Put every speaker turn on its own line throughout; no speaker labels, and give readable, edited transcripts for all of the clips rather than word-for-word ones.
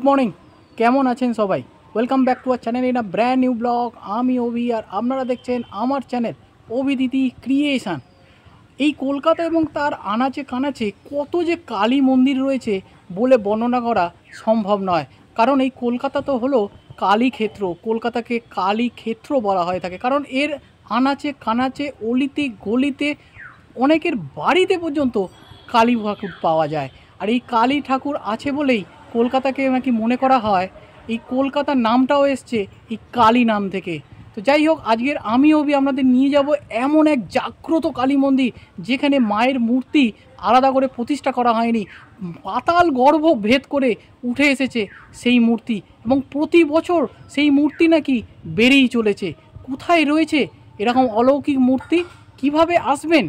Morning, কেমন আছেন সবাই? Welcome back to our channel in a brand new blog. আমি অভি আর আপনারা দেখছেন আমার চ্যানেল অভিদিতি ক্রিয়েশন। এই কলকাতা এবং তার আনাচে কানাচে কত যে কালী মন্দির রয়েছে বলে বর্ণনা করা সম্ভব নয়। কারণ এই কলকাতা তো হলো কালী ক্ষেত্র, কলকাতাকে কালী ক্ষেত্র বলা হয়ে থাকে। কারণ এর আনাচে কানাচে অলিতে গলিতে অনেকের বাড়িতে পর্যন্ত কালী ঠাকুর পাওয়া যায়। আর এই কালী ঠাকুর আছে বলেই কলকাতাকে নাকি মনে করা হয়, এই কলকাতার নামটাও এসছে এই কালী নাম থেকে। তো যাই হোক, আজকের আমি অভি আপনাদের নিয়ে যাব এমন এক জাগ্রত কালী মন্দির যেখানে মায়ের মূর্তি আলাদা করে প্রতিষ্ঠা করা হয়নি, পাতাল গর্ভ ভেদ করে উঠে এসেছে সেই মূর্তি, এবং প্রতি বছর সেই মূর্তি নাকি বেড়েই চলেছে। কোথায় রয়েছে এরকম অলৌকিক মূর্তি, কিভাবে আসবেন,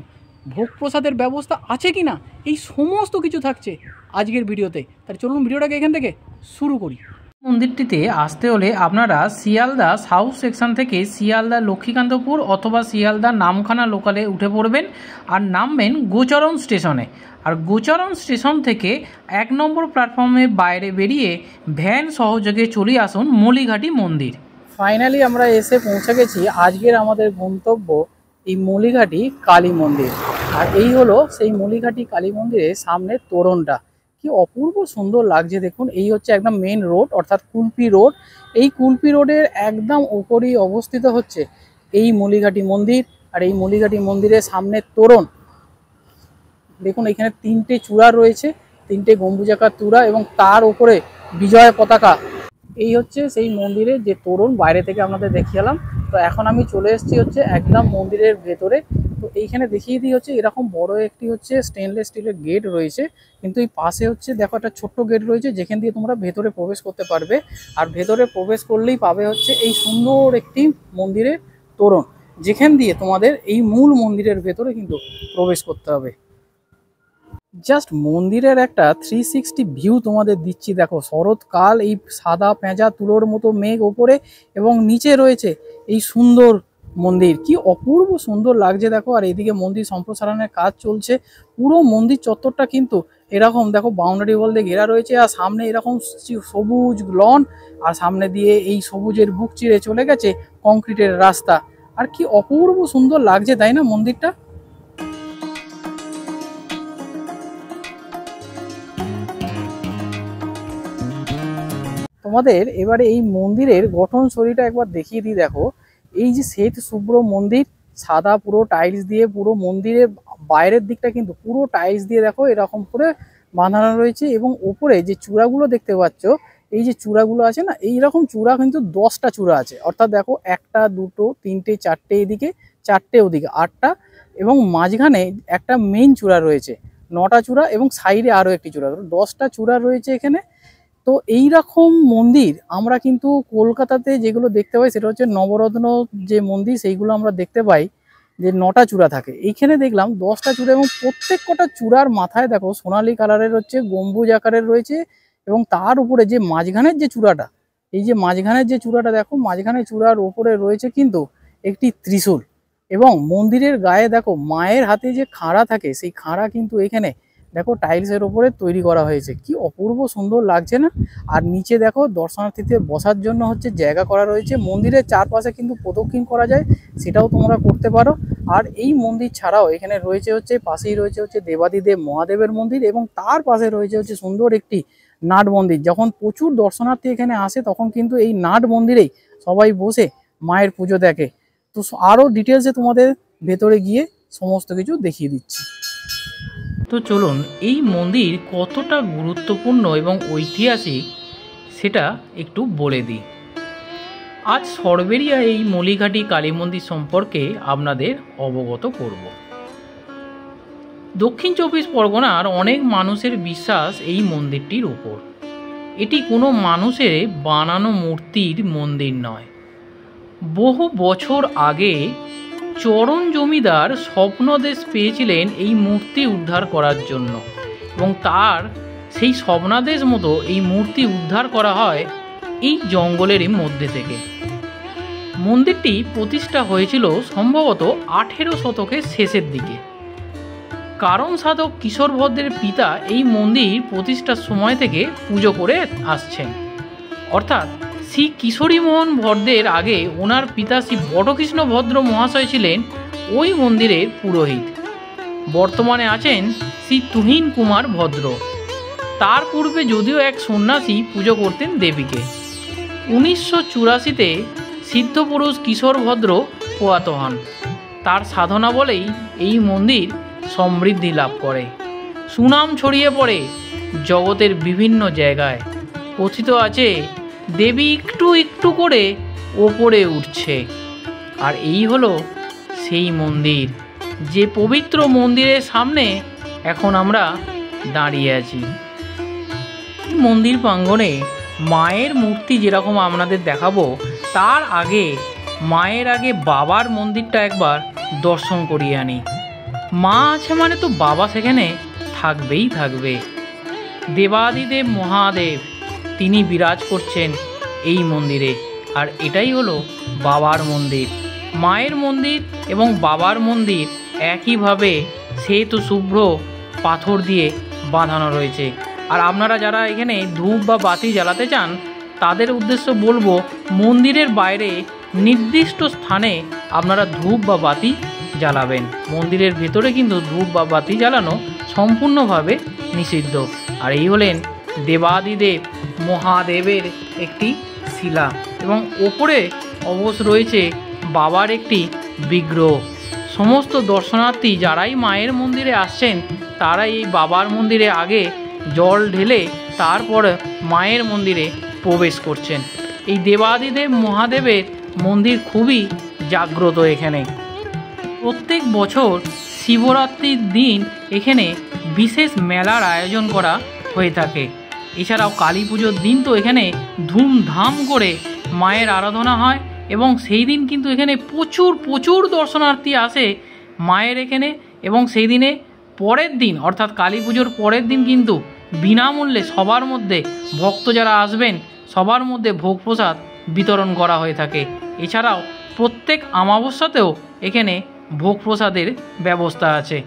ভোগ প্রসাদের ব্যবস্থা আছে কি না, এই সমস্ত কিছু থাকছে আজকের ভিডিওতে। তাহলে চলুন ভিডিওটাকে এখান থেকে শুরু করি। মন্দিরটিতে আসতে হলে আপনারা শিয়ালদা সাউথ সেকশন থেকে শিয়ালদা লক্ষ্মীকান্তপুর অথবা শিয়ালদা নামখানা লোকালে উঠে পড়বেন আর নামবেন গোচরণ স্টেশনে। আর গোচরণ স্টেশন থেকে 1 নম্বর প্ল্যাটফর্মে বাইরে বেরিয়ে ভ্যান সহযোগে চলে আসুন মলিঘাটি মন্দির। ফাইনালি আমরা এসে পৌঁছে গেছি আজকের আমাদের গন্তব্য এই মলিঘাটি কালী মন্দির। আর এই হলো সেই মলিঘাটি কালী মন্দিরের সামনে তোরণটা, কি অপূর্ব সুন্দর লাগছে দেখুন। এই হচ্ছে একদম মেন রোড, অর্থাৎ কুলপি রোড। এই কুলপি রোডের একদম উপরেই অবস্থিত হচ্ছে এই মলিঘাটি মন্দির। আর এই মলিঘাটি মন্দিরের সামনে তোরণ দেখুন, এখানে 3টে চূড়া রয়েছে, 3টে গম্বুজাকার চূড়া, এবং তার উপরে বিজয় পতাকা। এই হচ্ছে সেই মন্দিরের যে তোরণ, বাইরে থেকে আপনাদের দেখিয়েলাম। তো এখন আমি চলে এসেছি হচ্ছে একদম মন্দিরের ভেতরে। তো এইখানে দেখিয়ে দিই হচ্ছে এরকম বড় একটি হচ্ছে স্টেনলেস স্টিলের গেট রয়েছে, কিন্তু এই পাশে হচ্ছে দেখো একটা ছোট্ট গেট রয়েছে যেখান দিয়ে তোমরা ভেতরে প্রবেশ করতে পারবে। আর ভেতরে প্রবেশ করলেই পাবে হচ্ছে এই সুন্দর একটি মন্দিরের তোরণ, যেখান দিয়ে তোমাদের এই মূল মন্দিরের ভেতরে কিন্তু প্রবেশ করতে হবে। জাস্ট মন্দিরের একটা 360 ভিউ তোমাদের দিচ্ছি। দেখো শরৎকাল, এই সাদা পেঁজা তুলোর মতো মেঘ ওপরে, এবং নিচে রয়েছে এই সুন্দর মন্দির, কি অপূর্ব সুন্দর লাগছে দেখো। আর এইদিকে মন্দির সম্প্রসারণের কাজ চলছে। পুরো মন্দির চত্বরটা কিন্তু এরকম দেখো বাউন্ডারি ওয়াল দিয়ে ঘেরা রয়েছে, আর সামনে এরকম সবুজ লন, আর সামনে দিয়ে এই সবুজের বুক চিরে চলে গেছে কংক্রিটের রাস্তা। আর কি অপূর্ব সুন্দর লাগছে, তাই না মন্দিরটা? তোমাদের এবারে এই মন্দিরের গঠন শৈলীটা একবার দেখিয়ে দিই। দেখো এই যে শ্বেত শুভ্র মন্দির, সাদা পুরো টাইলস দিয়ে, পুরো মন্দিরের বাইরের দিকটা কিন্তু পুরো টাইলস দিয়ে দেখো এরকম করে বাঁধানো রয়েছে। এবং ওপরে যে চূড়াগুলো দেখতে পাচ্ছ, এই যে চূড়াগুলো আছে না, এইরকম চূড়া কিন্তু 10টা চূড়া আছে। অর্থাৎ দেখো 1টা 2টো 3টে 4টে এদিকে, 4টে ওদিকে, 8টা, এবং মাঝখানে একটা মেইন চূড়া রয়েছে 9টা চূড়া, এবং সাইডে আরও একটি চূড়া, 10টা চূড়া রয়েছে এখানে। তো এই রকম মন্দির আমরা কিন্তু কলকাতাতে যেগুলো দেখতে পাই সেটা হচ্ছে নবরত্ন যে মন্দির, সেইগুলো আমরা দেখতে পাই যে 9টা চূড়া থাকে। এইখানে দেখলাম 10টা চূড়া, এবং প্রত্যেক কটা চূড়ার মাথায় দেখো সোনালী কালারের হচ্ছে গম্বুজ আকারের রয়েছে। এবং তার উপরে যে মাঝখানের যে চূড়াটা, এই যে মাঝখানের যে চূড়াটা দেখো, মাঝখানের চূড়ার উপরে রয়েছে কিন্তু একটি ত্রিশূল। এবং মন্দিরের গায়ে দেখো মায়ের হাতে যে খাঁড়া থাকে, সেই খাঁড়া কিন্তু এখানে দেখো টাইলসের ওপরে তৈরি করা হয়েছে, কি অপূর্ব সুন্দর লাগছে না? আর নিচে দেখো দর্শনার্থীদের বসার জন্য হচ্ছে জায়গা করা রয়েছে। মন্দিরের চারপাশে কিন্তু প্রদক্ষিণ করা যায়, সেটাও তোমরা করতে পারো। আর এই মন্দির ছাড়াও এখানে রয়েছে হচ্ছে, পাশেই রয়েছে হচ্ছে দেবাদিদেব মহাদেবের মন্দির, এবং তার পাশে রয়েছে হচ্ছে সুন্দর একটি নাট মন্দির। যখন প্রচুর দর্শনার্থী এখানে আসে তখন কিন্তু এই নাট মন্দিরেই সবাই বসে মায়ের পুজো দেখে। তো আরও ডিটেলসে তোমাদের ভেতরে গিয়ে সমস্ত কিছু দেখিয়ে দিচ্ছি। তো চলুন এই মন্দির কতটা গুরুত্বপূর্ণ এবং ঐতিহাসিক সেটা একটু বলে দিই। আজ সরবেরিয়া এই মলিঘাটি কালী মন্দির সম্পর্কে আপনাদের অবগত করব। দক্ষিণ 24 পরগনার অনেক মানুষের বিশ্বাস এই মন্দিরটির উপর। এটি কোনো মানুষের বানানো মূর্তির মন্দির নয়। বহু বছর আগে চরণ জমিদার স্বপ্নদেশ পেয়েছিলেন এই মূর্তি উদ্ধার করার জন্য, এবং তার সেই স্বপ্নাদেশ মতো এই মূর্তি উদ্ধার করা হয় এই জঙ্গলেরই মধ্যে থেকে। মন্দিরটি প্রতিষ্ঠা হয়েছিল সম্ভবত 18 শতকের শেষের দিকে। কারণ সাধক কিশোর ভদ্রের পিতা এই মন্দির প্রতিষ্ঠার সময় থেকে পুজো করে আসছেন।
অর্থাৎ শ্রী কিশোরীমোহন ভদ্রের আগে ওনার পিতা শ্রী বটকৃষ্ণ ভদ্র মহাশয় ছিলেন ওই মন্দিরের পুরোহিত। বর্তমানে আছেন শ্রী তুহিন কুমার ভদ্র। তার পূর্বে যদিও এক সন্ন্যাসী পুজো করতেন দেবীকে। 1984-তে সিদ্ধপুরুষ কিশোর ভদ্র প্রয়াত হন। তার সাধনা বলেই এই মন্দির সমৃদ্ধি লাভ করে, সুনাম ছড়িয়ে পড়ে জগতের বিভিন্ন জায়গায়। কথিত আছে দেবী একটু একটু করে ওপরে উঠছে। আর এই হলো সেই মন্দির, যে পবিত্র মন্দিরের সামনে এখন আমরা দাঁড়িয়ে আছি। মন্দির প্রাঙ্গণে মায়ের মূর্তি যেরকম আপনাদের দেখাবো, তার আগে মায়ের আগে বাবার মন্দিরটা একবার দর্শন করিয়ে আনি। মা আছে মানে তো বাবা সেখানে থাকবেই থাকবে। দেবাদিদেব মহাদেব তিনি বিরাজ করছেন এই মন্দিরে। আর এটাই হলো বাবার মন্দির। মায়ের মন্দির এবং বাবার মন্দির একইভাবে শ্বেত শুভ্র পাথর দিয়ে বাঁধানো রয়েছে। আর আপনারা যারা এখানে ধূপ বা বাতি জ্বালাতে চান, তাদের উদ্দেশ্য বলবো, মন্দিরের বাইরে নির্দিষ্ট স্থানে আপনারা ধূপ বা বাতি জ্বালাবেন। মন্দিরের ভেতরে কিন্তু ধূপ বা বাতি জ্বালানো সম্পূর্ণভাবে নিষিদ্ধ। আর এই হলেন দেবাদিদেব মহাদেবের একটি শিলা, এবং ওপরে অবশ্য রয়েছে বাবার একটি বিগ্রহ। সমস্ত দর্শনার্থী যারাই মায়ের মন্দিরে আসছেন, তারা এই বাবার মন্দিরে আগে জল ঢেলে তারপর মায়ের মন্দিরে প্রবেশ করছেন। এই দেবাদিদেব মহাদেবের মন্দির খুবই জাগ্রত। এখানে প্রত্যেক বছর শিবরাত্রির দিন এখানে বিশেষ মেলার আয়োজন করা হয়ে থাকে। এছাড়াও কালী পুজোর দিন তো এখানে ধুমধাম করে মায়ের আরাধনা হয়, এবং সেই দিন কিন্তু এখানে প্রচুর প্রচুর দর্শনার্থী আসে মায়ের এখানে। এবং সেই দিনে পরের দিন অর্থাৎ কালী পুজোর পরের দিন কিন্তু বিনামূল্যে সবার মধ্যে, ভক্ত যারা আসবেন সবার মধ্যে ভোগ প্রসাদ বিতরণ করা হয়ে থাকে। এছাড়াও প্রত্যেক অমাবস্যাতেও এখানে ভোগ প্রসাদের ব্যবস্থা আছে।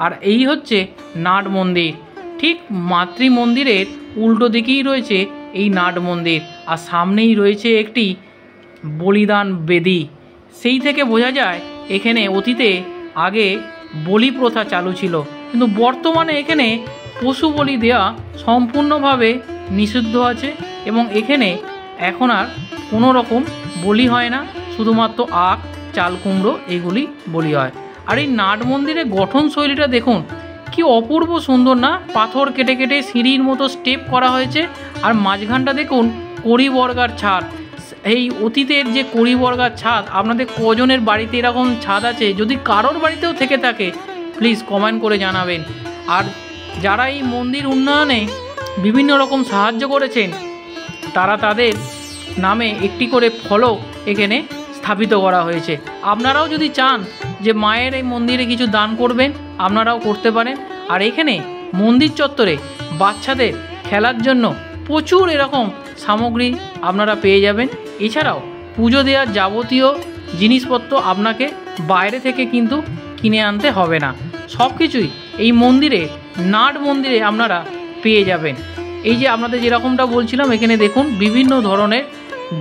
আর এই হচ্ছে নাট মন্দির। ঠিক মাতৃ মন্দিরের উল্টো দিকেই রয়েছে এই নাট মন্দির, আর সামনেই রয়েছে একটি বলিদান বেদি। সেই থেকে বোঝা যায় এখানে অতীতে আগে বলি প্রথা চালু ছিল, কিন্তু বর্তমানে এখানে পশু বলি দেওয়া সম্পূর্ণভাবে নিষিদ্ধ আছে, এবং এখানে এখন আর কোনো রকম বলি হয় না, শুধুমাত্র আখ, চাল কুমড়ো এগুলি বলি হয়। আর এই নাট মন্দিরের গঠন শৈলীটা দেখুন, কি অপূর্ব সুন্দর না! পাথর কেটে কেটে সিঁড়ির মতো স্টেপ করা হয়েছে। আর মাঝখানটা দেখুন কড়ি বর্গার ছাদ। এই অতীতের যে কড়ি বর্গার ছাদ, আপনাদের কজনের বাড়িতে এরকম ছাদ আছে? যদি কারোর বাড়িতেও থেকে থাকে প্লিজ কমেন্ট করে জানাবেন। আর যারা এই মন্দির উন্নয়নে বিভিন্ন রকম সাহায্য করেছেন, তারা তাদের নামে একটি করে ফলক এখানে স্থাপিত করা হয়েছে। আপনারাও যদি চান যে মায়ের এই মন্দিরে কিছু দান করবেন, আপনারাও করতে পারেন। আর এখানে মন্দির চত্বরে বাচ্চাদের খেলার জন্য প্রচুর এরকম সামগ্রী আপনারা পেয়ে যাবেন। এছাড়াও পুজো দেওয়ার যাবতীয় জিনিসপত্র আপনাকে বাইরে থেকে কিন্তু কিনে আনতে হবে না, সব কিছুই এই মন্দিরে, নাট মন্দিরে আপনারা পেয়ে যাবেন। এই যে আপনাদের যেরকমটা বলছিলাম, এখানে দেখুন বিভিন্ন ধরনের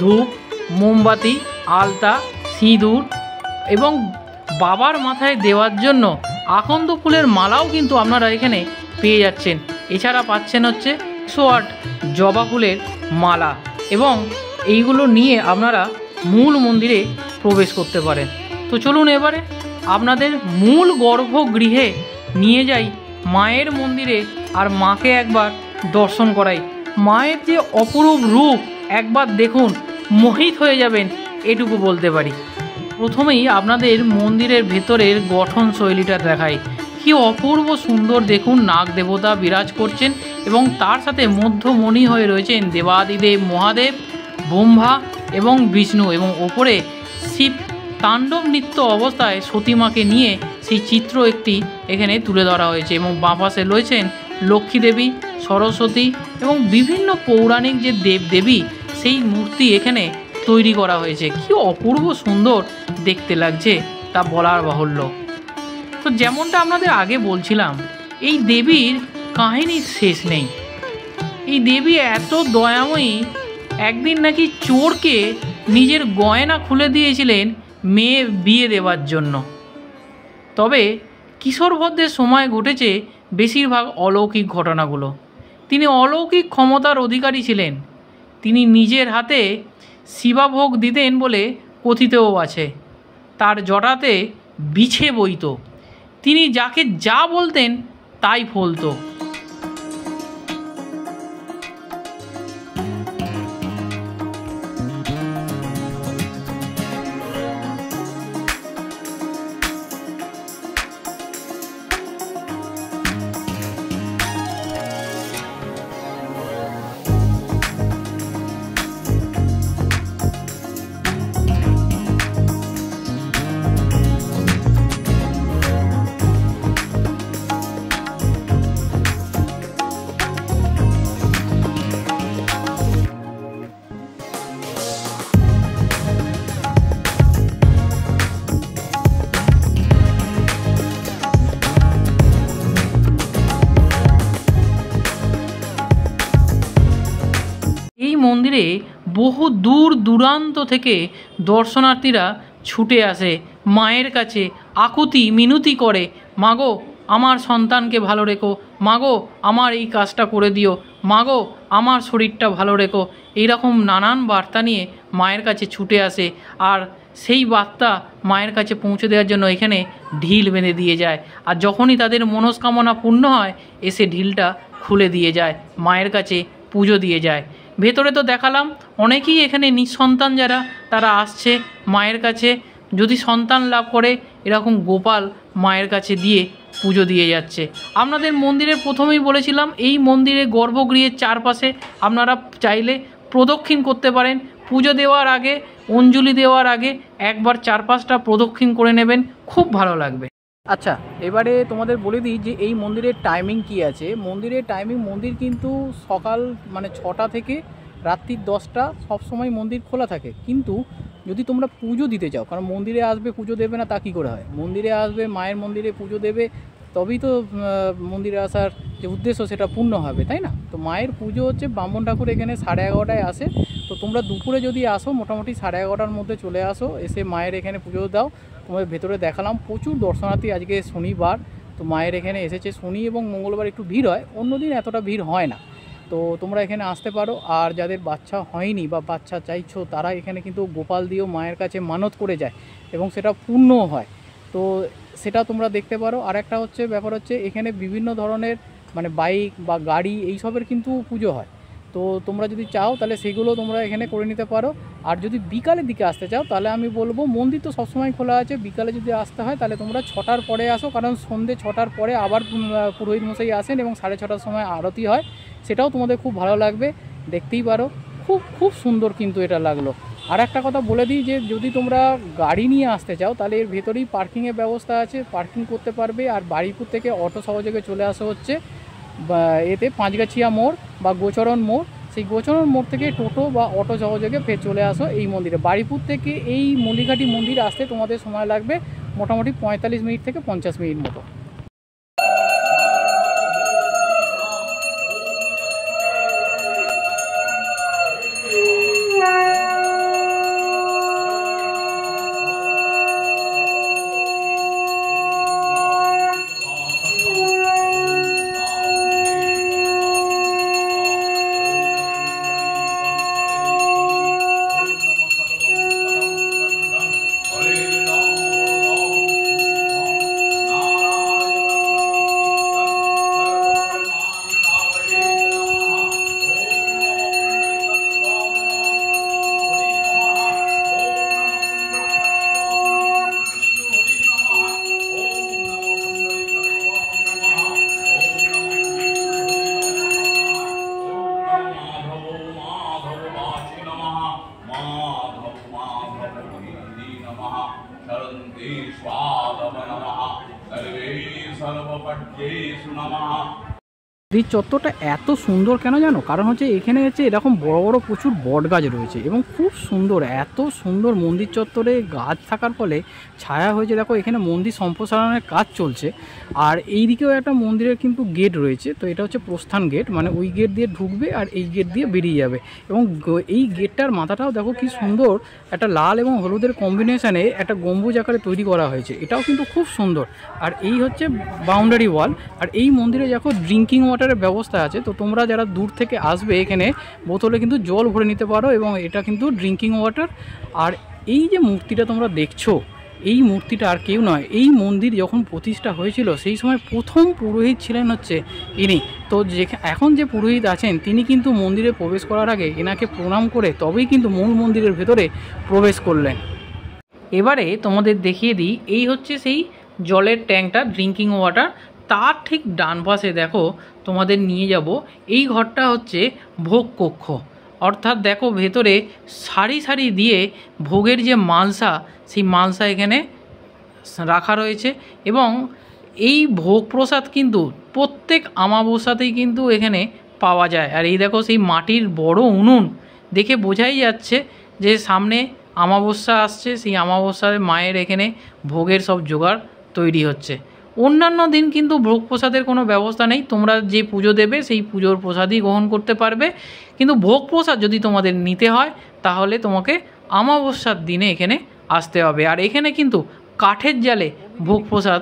ধূপ, মোমবাতি, আলতা, সিঁদুর, এবং বাবার মাথায় দেওয়ার জন্য আকন্দ ফুলের মালাও কিন্তু আপনারা এখানে পেয়ে যাচ্ছেন। এছাড়া পাচ্ছেন হচ্ছে 108 জবা ফুলের মালা, এবং এইগুলো নিয়ে আপনারা মূল মন্দিরে প্রবেশ করতে পারেন। তো চলুন এবারে আপনাদের মূল গর্ভগৃহে নিয়ে যাই মায়ের মন্দিরে, আর মাকে একবার দর্শন করাই। মায়ের যে অপরূপ রূপ একবার দেখুন, মোহিত হয়ে যাবেন, এটুকু বলতে পারি। প্রথমেই আপনাদের মন্দিরের ভেতরের গঠন শৈলীটা দেখাই। কি অপূর্ব সুন্দর দেখুন, নাগ দেবতা বিরাজ করছেন, এবং তার সাথে মধ্যমণি হয়ে রয়েছেন দেবাদিদেব মহাদেব, ব্রহ্মা এবং বিষ্ণু, এবং ওপরে শিব তাণ্ডব নৃত্য অবস্থায় সতীমাকে নিয়ে সেই চিত্র একটি এখানে তুলে ধরা হয়েছে। এবং বাঁ পাশে রয়েছেন লক্ষ্মী দেবী, সরস্বতী এবং বিভিন্ন পৌরাণিক যে দেবদেবী, সেই মূর্তি এখানে তৈরি করা হয়েছে। কি অপূর্ব সুন্দর দেখতে লাগছে তা বলার বাহুল্য। তো যেমনটা আপনাদের আগে বলছিলাম, এই দেবীর কাহিনীর শেষ নেই। এই দেবী এত দয়াময়ী একদিন নাকি চোরকে নিজের গয়না খুলে দিয়েছিলেন মেয়ে বিয়ে দেওয়ার জন্য। তবে কিশোর ভদ্রের সময় ঘটেছে বেশিরভাগ অলৌকিক ঘটনাগুলো। তিনি অলৌকিক ক্ষমতার অধিকারী ছিলেন। তিনি নিজের হাতে শিবাভোগ দিতেন বলে কথিতও আছে। তার জটাতে বিছে বইত। তিনি যাকে যা বলতেন তাই ফলতো। এই মন্দিরে বহু দূর দূরান্ত থেকে দর্শনার্থীরা ছুটে আসে মায়ের কাছে, আকুতি মিনতি করে, মাগো আমার সন্তানকে ভালো রেখো, মাগো আমার এই কাজটা করে দিও, মাগো আমার শরীরটা ভালো রেখো। এইরকম নানান বার্তা নিয়ে মায়ের কাছে ছুটে আসে। আর সেই বার্তা মায়ের কাছে পৌঁছে দেওয়ার জন্য এখানে ঢিল বেঁধে দিয়ে যায়। আর যখনই তাদের মনস্কামনা পূর্ণ হয়, এসে ঢিলটা খুলে দিয়ে যায়, মায়ের কাছে পুজো দিয়ে যায়। ভেতরে তো দেখালাম, অনেকেই এখানে নিঃসন্তান যারা তারা আসছে মায়ের কাছে, যদি সন্তান লাভ করে এরকম গোপাল মায়ের কাছে দিয়ে পুজো দিয়ে যাচ্ছে। আপনাদের মন্দিরের প্রথমেই বলেছিলাম, এই মন্দিরের গর্ভগৃহের চারপাশে আপনারা চাইলে প্রদক্ষিণ করতে পারেন। পুজো দেওয়ার আগে, অঞ্জলি দেওয়ার আগে একবার চারপাশটা প্রদক্ষিণ করে নেবেন, খুব ভালো লাগবে।
আচ্ছা, এবারে তোমাদের বলে দিই যে এই মন্দিরের টাইমিং কি আছে। মন্দিরের টাইমিং, মন্দির কিন্তু সকাল 6টা থেকে রাত্রি 10টা সবসময় মন্দির খোলা থাকে। কিন্তু যদি তোমরা পুজো দিতে চাও, কারণ মন্দিরে আসবে পুজো দেবে না তা কী করে হয়? মন্দিরে আসবে, মায়ের মন্দিরে পুজো দেবে, তবেই তো মন্দিরে আসার যে উদ্দেশ্য সেটা পূর্ণ হবে, তাই না? তো মায়ের পুজো হচ্ছে ব্রাহ্মণ ঠাকুর এখানে 11:30টায় আসে। তো তোমরা দুপুরে যদি আসো, মোটামুটি 11:30টার মধ্যে চলে আসো, এসে মায়ের এখানে পুজো দাও। তোমাদের ভেতরে দেখালাম প্রচুর দর্শনার্থী, আজকে শনিবার, তো মায়ের এখানে এসেছে। শনি এবং মঙ্গলবার একটু ভিড় হয়, অন্যদিন এতটা ভিড় হয় না। তো তোমরা এখানে আসতে পারো। আর যাদের বাচ্চা হয়নি বা বাচ্চা চাইছো, তারা এখানে কিন্তু গোপাল দিয়েও মায়ের কাছে মানত করে যায় এবং সেটা পূর্ণও হয়। তো সেটা তোমরা দেখতে পারো। আর একটা হচ্ছে ব্যাপার হচ্ছে, এখানে বিভিন্ন ধরনের বাইক বা গাড়ি এইসবের কিন্তু পুজো হয়। তো তোমরা যদি চাও তাহলে সেগুলো তোমরা এখানে করে নিতে পারো। আর যদি বিকালের দিকে আসতে চাও তাহলে আমি বলবো, মন্দির তো সবসময় খোলা আছে, বিকালে যদি আসতে হয় তাহলে তোমরা 6টার পরে আসো, কারণ সন্ধ্যে 6টার পরে আবার পুরোহিত মশাই আসেন এবং 6:30টার সময় আরতি হয়। সেটাও তোমাদের খুব ভালো লাগবে, দেখতেই পারো। খুব খুব সুন্দর কিন্তু এটা লাগলো। আর একটা কথা বলে দিই যে যদি তোমরা গাড়ি নিয়ে আসতে চাও তাহলে এর ভেতরেই পার্কিংয়ের ব্যবস্থা আছে, পার্কিং করতে পারবে। আর বারুইপুর থেকে অটো সহযোগে চলে আসা হচ্ছে এতে পাঁচগাছিয়া মোড় বা গোচরণ মোড়। সেই গোচরণ মোড় থেকে টোটো বা অটো সহযোগে ফের চলে আসো এই মন্দিরে। বারুইপুর থেকে এই মল্লিঘাটি মন্দির আসতে তোমাদের সময় লাগবে মোটামুটি 45 মিনিট থেকে 50 মিনিট মতো।
सर्वे सर्वपट्येषु नमः।
এই চত্বরটা এত সুন্দর কেন জানো? কারণ হচ্ছে এখানে হচ্ছে এরকম বড় বড় প্রচুর বট গাছ রয়েছে এবং খুব সুন্দর, এত সুন্দর মন্দির চত্বরে গাছ থাকার ফলে ছায়া হয়েছে। দেখো এখানে মন্দির সম্প্রসারণের কাজ চলছে। আর এই দিকেও একটা মন্দিরের কিন্তু গেট রয়েছে, তো এটা হচ্ছে প্রস্থান গেট, মানে ওই গেট দিয়ে ঢুকবে আর এই গেট দিয়ে বেরিয়ে যাবে। এবং এই গেটটার মাথাটাও দেখো কি সুন্দর, একটা লাল এবং হলুদের কম্বিনেশানে একটা গম্বুজ আকারে তৈরি করা হয়েছে, এটাও কিন্তু খুব সুন্দর। আর এই হচ্ছে বাউন্ডারি ওয়াল। আর এই মন্দিরে দেখো ড্রিঙ্কিং ওয়াটারের ব্যবস্থা আছে, তো তোমরা যারা দূর থেকে আসবে এখানে বোতলে কিন্তু জল ভরে নিতে পারো এবং এটা কিন্তু ড্রিঙ্কিং ওয়াটার। আর এই যে মূর্তিটা তোমরা দেখছো, এই মূর্তিটা আর কেউ নয়, এই মন্দির যখন প্রতিষ্ঠা হয়েছিল সেই সময় প্রথম পুরোহিত ছিলেন হচ্ছে ইনি। তো এখন যে পুরোহিত আছেন তিনি কিন্তু মন্দিরে প্রবেশ করার আগে এনাকে প্রণাম করে তবেই কিন্তু মূল মন্দিরের ভেতরে প্রবেশ করলেন।
এবারে তোমাদের দেখিয়ে দিই, এই হচ্ছে সেই জলের ট্যাঙ্কটা, ড্রিঙ্কিং ওয়াটার। তার ঠিক ডান পাশে দেখো তোমাদের নিয়ে যাব, এই ঘরটা হচ্ছে ভোগ কক্ষ। অর্থাৎ দেখো ভেতরে সারি সারি দিয়ে ভোগের যে মালসা, সেই মালসা এখানে রাখা রয়েছে। এবং এই ভোগ প্রসাদ কিন্তু প্রত্যেক আমাবস্যাতেই কিন্তু এখানে পাওয়া যায়। আর এই দেখো সেই মাটির বড় উনুন, দেখে বোঝাই যাচ্ছে যে সামনে আমাবস্যা আসছে, সেই আমাবস্যায় মায়ের এখানে ভোগের সব জোগাড় তৈরি হচ্ছে। অন্যান্য দিন কিন্তু ভোগ প্রসাদের কোনো ব্যবস্থা নেই, তোমরা যে পুজো দেবে সেই পুজোর প্রসাদই গ্রহণ করতে পারবে। কিন্তু ভোগ প্রসাদ যদি তোমাদের নিতে হয় তাহলে তোমাকে আমাবস্যার দিনে এখানে আসতে হবে। আর এখানে কিন্তু কাঠের জালে ভোগ প্রসাদ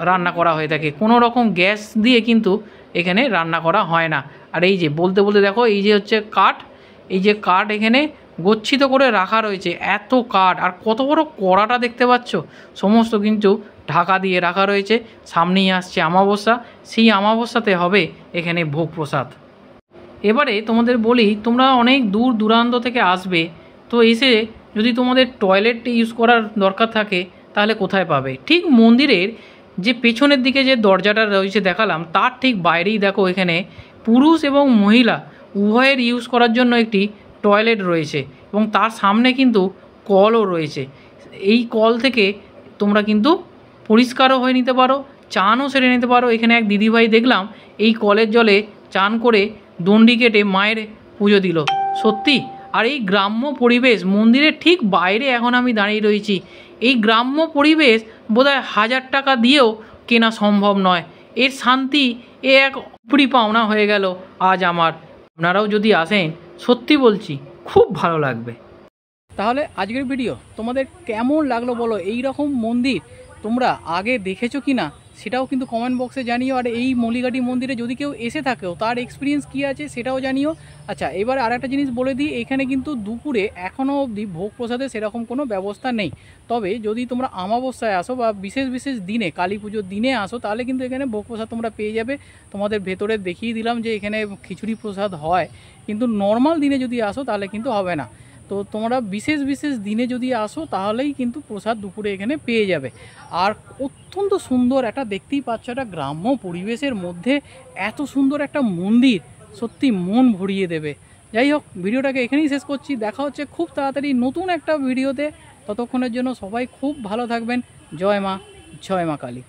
রান্না করা হয়ে থাকে, কোনো রকম গ্যাস দিয়ে কিন্তু এখানে রান্না করা হয় না। আর এই যে বলতে বলতে দেখো এই যে হচ্ছে কাঠ, এই যে কাঠ এখানে গচ্ছিত করে রাখা রয়েছে, এত কাঠ। আর কত বড় কড়াটা দেখতে পাচ্ছ, সমস্ত কিন্তু ঢাকা দিয়ে রাখা রয়েছে। সামনেই আসছে আমাবস্যা, সেই আমাবস্যাতে হবে এখানে ভোগ প্রসাদ। এবারে তোমাদের বলি, তোমরা অনেক দূর দূরান্ত থেকে আসবে, তো এসে যদি তোমাদের টয়লেট ইউজ করার দরকার থাকে তাহলে কোথায় পাবে? ঠিক মন্দিরের যে পেছনের দিকে যে দরজাটা রয়েছে দেখালাম, তার ঠিক বাইরেই দেখো এখানে পুরুষ এবং মহিলা উভয়ের ইউজ করার জন্য একটি টয়লেট রয়েছে এবং তার সামনে কিন্তু কলও রয়েছে। এই কল থেকে তোমরা কিন্তু পরিষ্কারও হয়ে নিতে পারো, চানও সেরে নিতে পারো। এখানে এক দিদিভাই দেখলাম এই কলের জলে চান করে দণ্ডি কেটে মায়ের পুজো দিল, সত্যি। আর এই গ্রাম্য পরিবেশ, মন্দিরের ঠিক বাইরে এখন আমি দাঁড়িয়ে রয়েছি, এই গ্রাম্য পরিবেশ বোধহয় 1000 টাকা দিয়েও কেনা সম্ভব নয়। এর শান্তি এ এক উপরি পাওনা হয়ে গেল আজ আমার। আপনারাও যদি আসেন সত্যি বলছি খুব ভালো লাগবে।
তাহলে আজকের ভিডিও তোমাদের কেমন লাগলো বলো? এই রকম মন্দির তোমরা আগে দেখেছো কি না সেটাও কিন্তু কমেন্ট বক্সে জানিও। আর এই মলিঘাটি মন্দিরে যদি কেউ এসে থাকেও তার এক্সপিরিয়েন্স কী আছে সেটাও জানিও। আচ্ছা, এবার আর একটা জিনিস বলে দিই, এখানে কিন্তু দুপুরে এখনও অবধি ভোগ প্রসাদের সেরকম কোনো ব্যবস্থা নেই। তবে যদি তোমরা আমাবস্যায় আসো বা বিশেষ বিশেষ দিনে, কালী পুজোর দিনে আসো, তাহলে কিন্তু এখানে ভোগ প্রসাদ তোমরা পেয়ে যাবে। তোমাদের ভেতরে দেখিয়ে দিলাম যে এখানে খিচুড়ি প্রসাদ হয়, কিন্তু নর্মাল দিনে যদি আসো তাহলে কিন্তু হবে না। তো তোমরা বিশেষ বিশেষ দিনে যদি আসো তাহলেই কিন্তু প্রসাদ দুপুরে এখানে পেয়ে যাবে। আর অত্যন্ত সুন্দর একটা, দেখতেই পাচ্ছ, একটা গ্রাম্য পরিবেশের মধ্যে এত সুন্দর একটা মন্দির, সত্যি মন ভরিয়ে দেবে। যাই হোক, ভিডিওটাকে এখানেই শেষ করছি, দেখা হচ্ছে খুব তাড়াতাড়ি নতুন একটা ভিডিওতে। ততক্ষণের জন্য সবাই খুব ভালো থাকবেন। জয় মা, জয় মা কালী।